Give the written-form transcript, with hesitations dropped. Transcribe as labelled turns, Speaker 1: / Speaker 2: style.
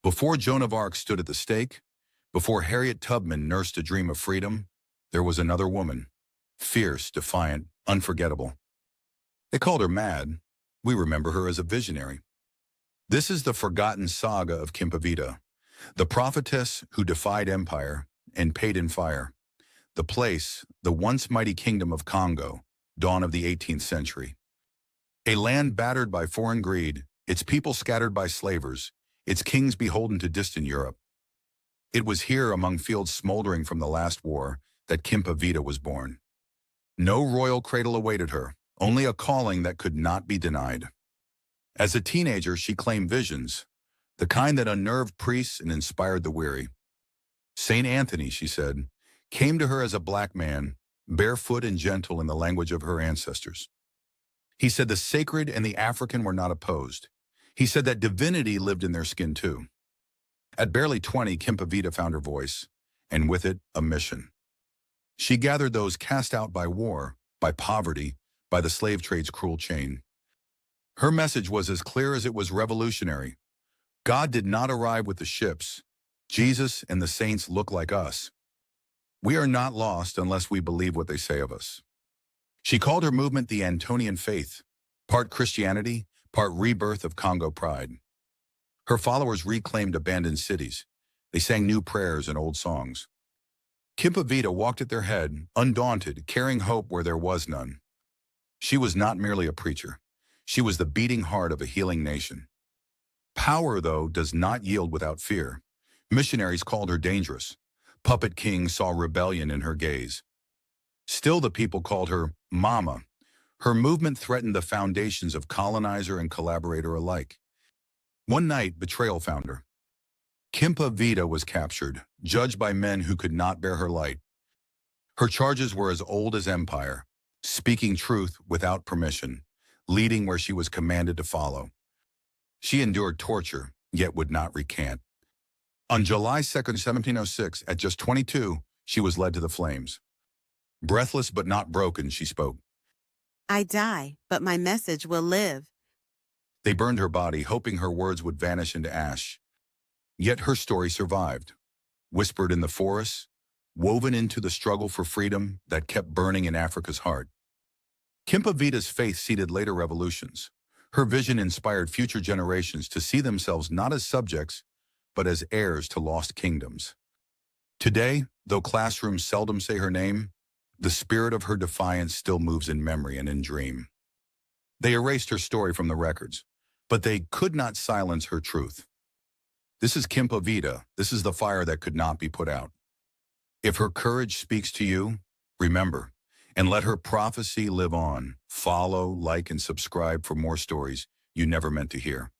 Speaker 1: Before Joan of Arc stood at the stake, before Harriet Tubman nursed a dream of freedom, there was another woman, fierce, defiant, unforgettable. They called her mad. We remember her as a visionary. This is the forgotten saga of Kimpa Vita, the prophetess who defied empire and paid in fire. The place, the once mighty kingdom of Congo, dawn of the 18th century. A land battered by foreign greed, its people scattered by slavers, its kings beholden to distant Europe. It was here, among fields smoldering from the last war, that Kimpa Vita was born. No royal cradle awaited her, only a calling that could not be denied. As a teenager, she claimed visions, the kind that unnerved priests and inspired the weary. Saint Anthony, she said, came to her as a black man, barefoot and gentle in the language of her ancestors. He said the sacred and the African were not opposed. He said that divinity lived in their skin too. At barely 20, Kimpa Vita found her voice, and with it, a mission. She gathered those cast out by war, by poverty, by the slave trade's cruel chain. Her message was as clear as it was revolutionary. God did not arrive with the ships. Jesus and the saints look like us. We are not lost unless we believe what they say of us. She called her movement the Antonian faith, part Christianity, part rebirth of Congo pride. Her followers reclaimed abandoned cities. They sang new prayers and old songs. Kimpa Vita walked at their head, undaunted, carrying hope where there was none. She was not merely a preacher. She was the beating heart of a healing nation. Power, though, does not yield without fear. Missionaries called her dangerous. Puppet kings saw rebellion in her gaze. Still, the people called her Mama. Her movement threatened the foundations of colonizer and collaborator alike. One night, betrayal found her. Kimpa Vita was captured, judged by men who could not bear her light. Her charges were as old as empire, speaking truth without permission, leading where she was commanded to follow. She endured torture, yet would not recant. On July 2nd, 1706, at just 22, she was led to the flames. Breathless but not broken, she spoke.
Speaker 2: I die, but my message will live.
Speaker 1: They burned her body, hoping her words would vanish into ash. Yet her story survived, whispered in the forests, woven into the struggle for freedom that kept burning in Africa's heart. Kimpa Vita's faith seeded later revolutions. Her vision inspired future generations to see themselves not as subjects, but as heirs to lost kingdoms. Today, though classrooms seldom say her name, the spirit of her defiance still moves in memory and in dream. They erased her story from the records, but they could not silence her truth. This is Kimpa Vita. This is the fire that could not be put out. If her courage speaks to you, remember, and let her prophecy live on. Follow, like, and subscribe for more stories you never meant to hear.